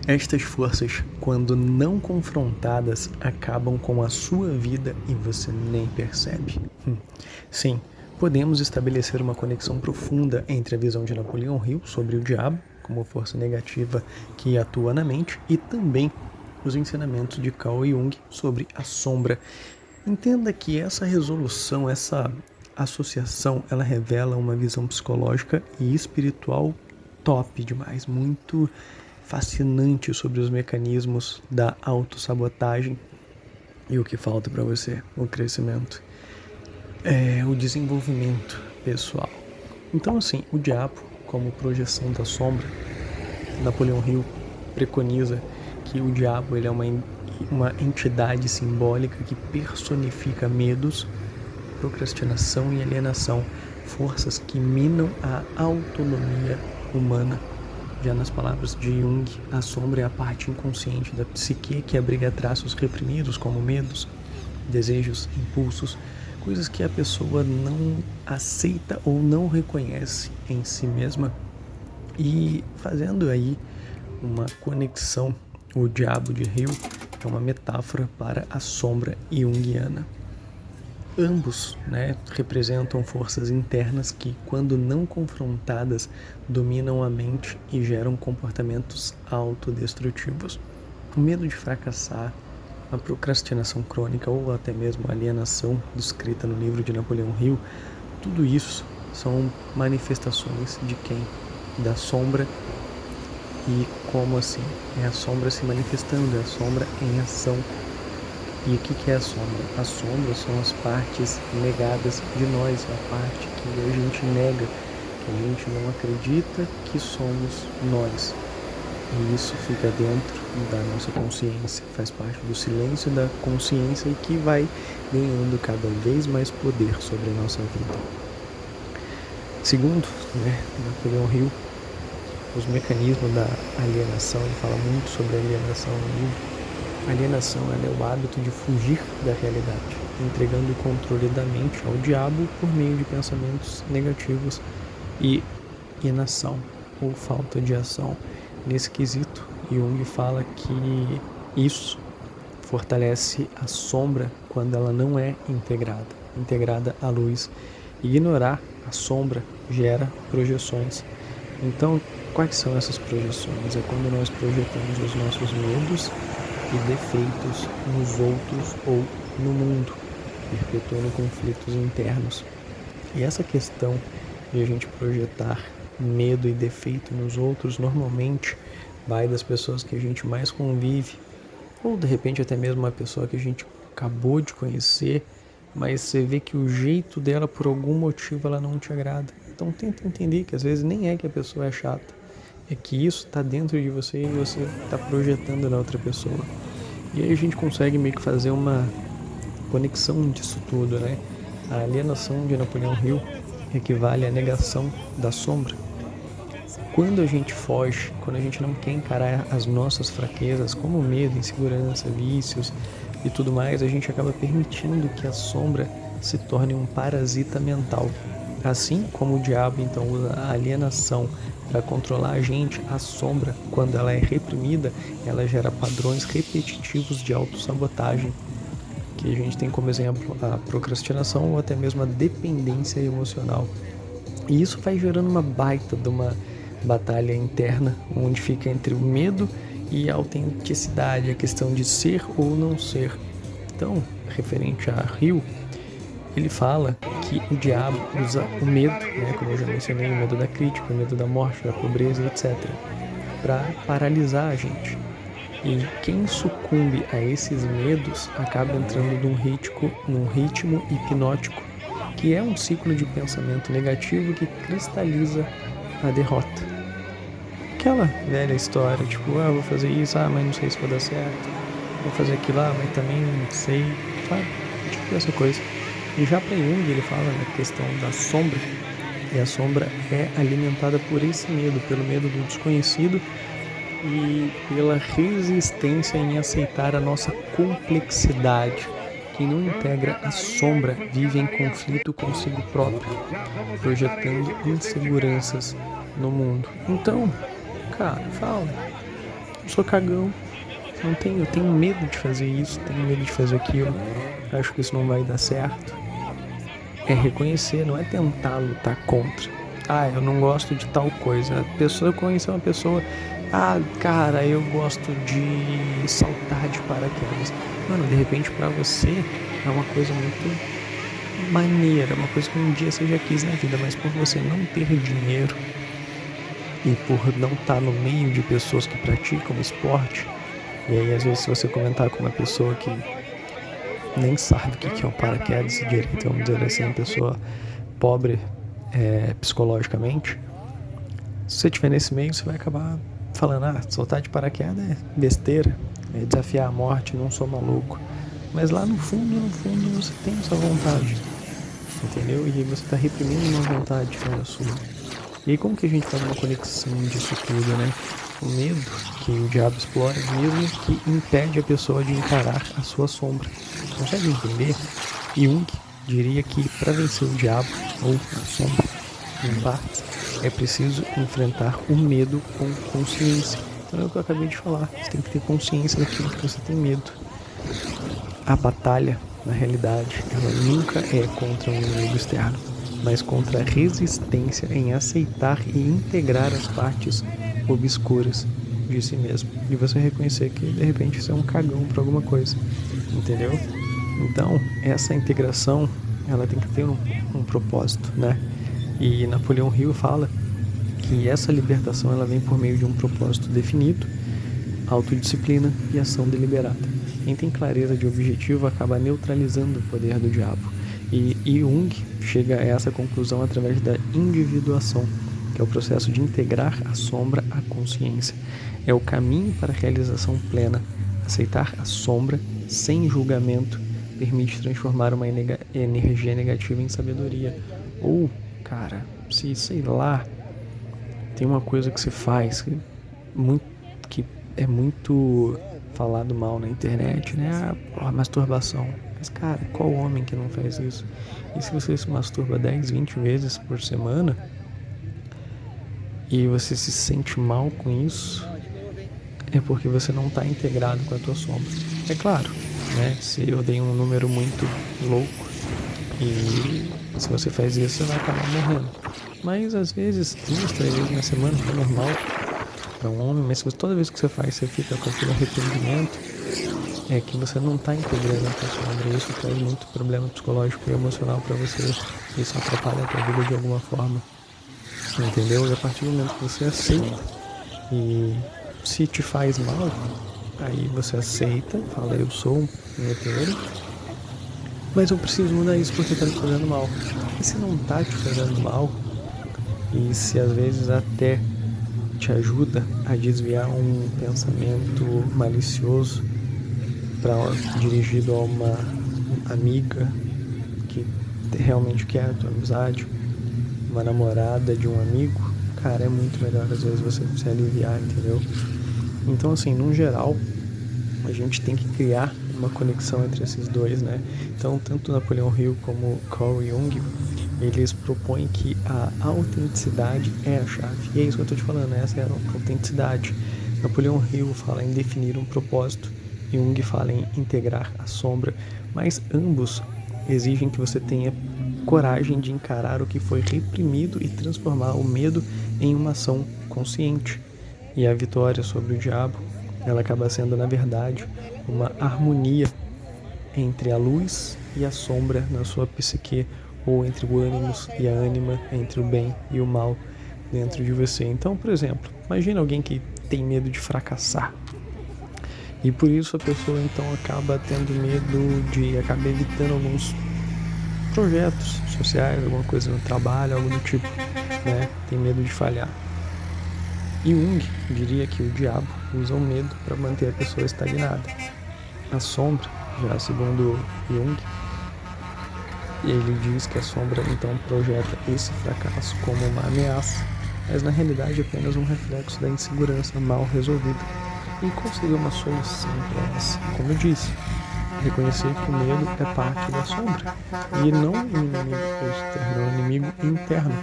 Estas forças, quando não confrontadas, acabam com a sua vida e você nem percebe. Sim, podemos estabelecer uma conexão profunda entre a visão de Napoleão Hill sobre o diabo, como força negativa que atua na mente, e também os ensinamentos de Carl Jung sobre a sombra. Entenda que essa resolução, essa associação, ela revela uma visão psicológica e espiritual top demais, muito fascinante sobre os mecanismos da autossabotagem. E o que falta para você? O crescimento. O desenvolvimento pessoal. Então, assim, o diabo, como projeção da sombra, Napoleão Hill preconiza que o diabo ele é uma entidade simbólica que personifica medos, procrastinação e alienação, forças que minam a autonomia humana. Já nas palavras de Jung, a sombra é a parte inconsciente da psique que abriga traços reprimidos como medos, desejos, impulsos, coisas que a pessoa não aceita ou não reconhece em si mesma. E fazendo aí uma conexão, o diabo de Hill é uma metáfora para a sombra junguiana. Ambos, representam forças internas que, quando não confrontadas, dominam a mente e geram comportamentos autodestrutivos. O medo de fracassar, a procrastinação crônica ou até mesmo a alienação descrita no livro de Napoleão Hill, tudo isso são manifestações de quem? Da sombra. E como assim? É a sombra se manifestando, é a sombra em ação. E o que é a sombra? As sombras são as partes negadas de nós, a parte que a gente nega, que a gente não acredita que somos nós. E isso fica dentro da nossa consciência, faz parte do silêncio da consciência e que vai ganhando cada vez mais poder sobre a nossa vida. Segundo, Napoleão Hill, os mecanismos da alienação, ele fala muito sobre a alienação no livro. A alienação é o hábito de fugir da realidade, entregando o controle da mente ao diabo por meio de pensamentos negativos e inação ou falta de ação. Nesse quesito, Jung fala que isso fortalece a sombra quando ela não é integrada à luz. Ignorar a sombra gera projeções. Então, quais são essas projeções? É quando nós projetamos os nossos medos e defeitos nos outros ou no mundo, perpetuando conflitos internos. E essa questão de a gente projetar medo e defeito nos outros, normalmente vai das pessoas que a gente mais convive, ou de repente até mesmo uma pessoa que a gente acabou de conhecer, mas você vê que o jeito dela, por algum motivo, ela não te agrada. Então tenta entender que às vezes nem é que a pessoa é chata, é que isso está dentro de você e você está projetando na outra pessoa. E aí a gente consegue meio que fazer uma conexão disso tudo, A alienação de Napoleão Hill equivale à negação da sombra. Quando a gente foge, quando a gente não quer encarar as nossas fraquezas, como medo, insegurança, vícios e tudo mais, a gente acaba permitindo que a sombra se torne um parasita mental. Assim como o diabo então usa a alienação para controlar a gente, a sombra, quando ela é reprimida, ela gera padrões repetitivos de autossabotagem, que a gente tem como exemplo a procrastinação ou até mesmo a dependência emocional. E isso vai gerando uma baita de uma batalha interna, onde fica entre o medo e a autenticidade, a questão de ser ou não ser. Então, referente a Hill, ele fala que o diabo usa o medo, como eu já mencionei, o medo da crítica, o medo da morte, da pobreza, etc., para paralisar a gente. E quem sucumbe a esses medos acaba entrando num ritmo hipnótico, que é um ciclo de pensamento negativo que cristaliza a derrota. Aquela velha história, vou fazer isso, mas não sei se vai dar certo, vou fazer aquilo lá, mas também não sei, sabe? Essa coisa. E já para Jung ele fala na questão da sombra, e a sombra é alimentada por esse medo, pelo medo do desconhecido e pela resistência em aceitar a nossa complexidade. Quem não integra a sombra vive em conflito consigo próprio, projetando inseguranças no mundo. Então, cara, fala. sou cagão, eu tenho medo de fazer isso, tenho medo de fazer aquilo, acho que isso não vai dar certo. É reconhecer, não é tentar lutar contra. Ah, eu não gosto de tal coisa. A pessoa conheceu uma pessoa, ah, cara, eu gosto de saltar de paraquedas. Mano, de repente pra você é uma coisa muito maneira, uma coisa que um dia você já quis na vida, mas por você não ter dinheiro e por não estar no meio de pessoas que praticam esporte, e aí às vezes se você comentar com uma pessoa que nem sabe o que é um paraquedas direito, vamos dizer assim, uma pessoa pobre psicologicamente, se você estiver nesse meio, você vai acabar falando, ah, soltar de paraquedas é besteira, é desafiar a morte, não sou maluco. Mas lá no fundo, você tem essa vontade, entendeu? E aí você tá reprimindo uma vontade que não é sua. E aí como que a gente faz uma conexão disso tudo, né? O medo que o diabo explora mesmo que impede a pessoa de encarar a sua sombra. Consegue entender? Jung diria que para vencer o diabo ou a sombra, em partes, é preciso enfrentar o medo com consciência. Então é o que eu acabei de falar. Você tem que ter consciência daquilo que você tem medo. A batalha, na realidade, ela nunca é contra um inimigo externo, mas contra a resistência em aceitar e integrar as partes obscuras de si mesmo. E você reconhecer que, de repente, você é um cagão para alguma coisa, entendeu? Então, essa integração, ela tem que ter um propósito, né? E Napoleão Hill fala que essa libertação, ela vem por meio de um propósito definido, autodisciplina e ação deliberada. Quem tem clareza de objetivo acaba neutralizando o poder do diabo. E Jung chega a essa conclusão através da individuação, que é o processo de integrar a sombra à consciência. É o caminho para a realização plena. Aceitar a sombra sem julgamento permite transformar uma energia negativa em sabedoria. Ou, cara, se, sei lá, tem uma coisa que você faz que é muito falado mal na internet, né? A masturbação. Mas, cara, qual homem que não faz isso? E se você se masturba 10, 20 vezes por semana e você se sente mal com isso, é porque você não está integrado com a tua sombra. É claro, né? Se eu dei um número muito louco e se você faz isso, você vai acabar morrendo. Mas, às vezes, 2, 3 vezes na semana é normal para um homem, mas toda vez que você faz, você fica com aquele arrependimento, é que você não está integrando a tua sombra. Isso traz muito problema psicológico e emocional para você. Isso atrapalha a tua vida de alguma forma, entendeu? E a partir do momento que você aceita e se te faz mal, aí você aceita, fala, eu sou um hetero, mas eu preciso mudar isso porque tá te fazendo mal. E se não tá te fazendo mal, e se às vezes até te ajuda a desviar um pensamento malicioso dirigido a uma amiga que realmente quer a tua amizade, uma namorada de um amigo, cara, é muito melhor às vezes você se aliviar, entendeu? Então, assim, no geral, a gente tem que criar uma conexão entre esses dois, né? Então, tanto Napoleão Hill como Carl Jung, eles propõem que a autenticidade é a chave. E é isso que eu tô te falando, essa é a autenticidade. Napoleão Hill fala em definir um propósito, Jung fala em integrar a sombra, mas ambos exigem que você tenha coragem de encarar o que foi reprimido e transformar o medo em uma ação consciente. E a vitória sobre o diabo, ela acaba sendo, na verdade, uma harmonia entre a luz e a sombra na sua psique, ou entre o ânimos e a ânima, entre o bem e o mal dentro de você. Então, por exemplo, imagina alguém que tem medo de fracassar. E por isso a pessoa então acaba tendo medo acaba evitando alguns projetos sociais, alguma coisa no trabalho, algo do tipo, né? Tem medo de falhar. E Jung diria que o diabo usa o medo para manter a pessoa estagnada. A sombra, já segundo Jung, ele diz que a sombra então projeta esse fracasso como uma ameaça, mas na realidade é apenas um reflexo da insegurança mal resolvida. E qual seria uma solução para essa? Como eu disse, reconhecer que o medo é parte da sombra e não um inimigo externo, é um inimigo interno.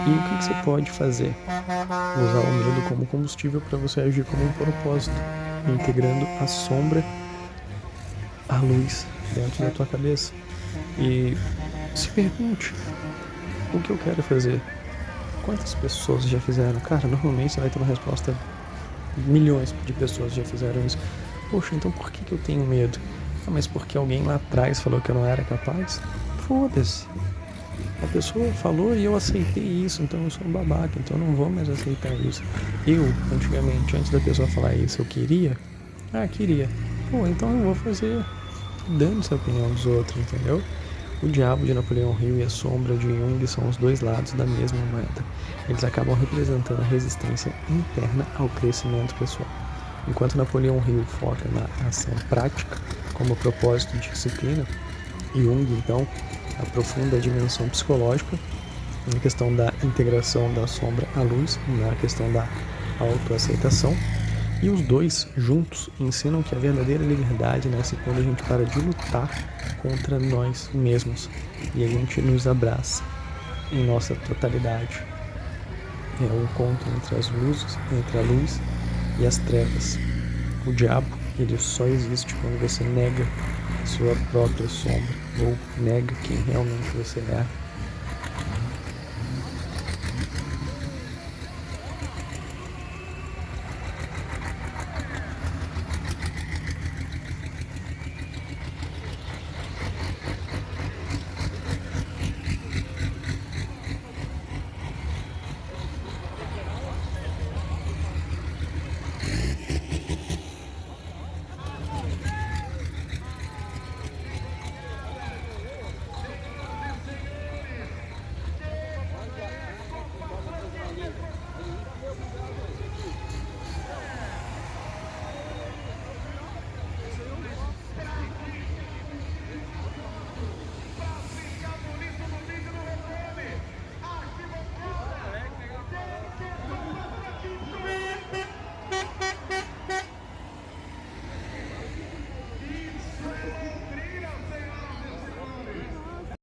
E o que você pode fazer? Usar o medo como combustível para você agir como um propósito, integrando a sombra à luz dentro da tua cabeça. E se pergunte, o que eu quero fazer? Quantas pessoas já fizeram? Cara, normalmente você vai ter uma resposta. Milhões de pessoas já fizeram isso. Poxa, então por que eu tenho medo? Ah, mas porque alguém lá atrás falou que eu não era capaz? Foda-se. A pessoa falou e eu aceitei isso, então eu sou um babaca, então eu não vou mais aceitar isso. Eu, antigamente, antes da pessoa falar isso, eu queria? Ah, queria. Pô, então eu vou fazer. Dando-se a opinião dos outros, entendeu? O diabo de Napoleão Hill e a sombra de Jung são os dois lados da mesma moeda. Eles acabam representando a resistência interna ao crescimento pessoal. Enquanto Napoleão Hill foca na ação prática como propósito de disciplina, Jung, então, aprofunda a dimensão psicológica na questão da integração da sombra à luz, na questão da autoaceitação. E os dois juntos ensinam que a verdadeira liberdade nasce quando a gente para de lutar contra nós mesmos e a gente nos abraça em nossa totalidade. É o encontro entre as luzes, entre a luz e as trevas. O diabo, ele só existe quando você nega a sua própria sombra ou nega quem realmente você é.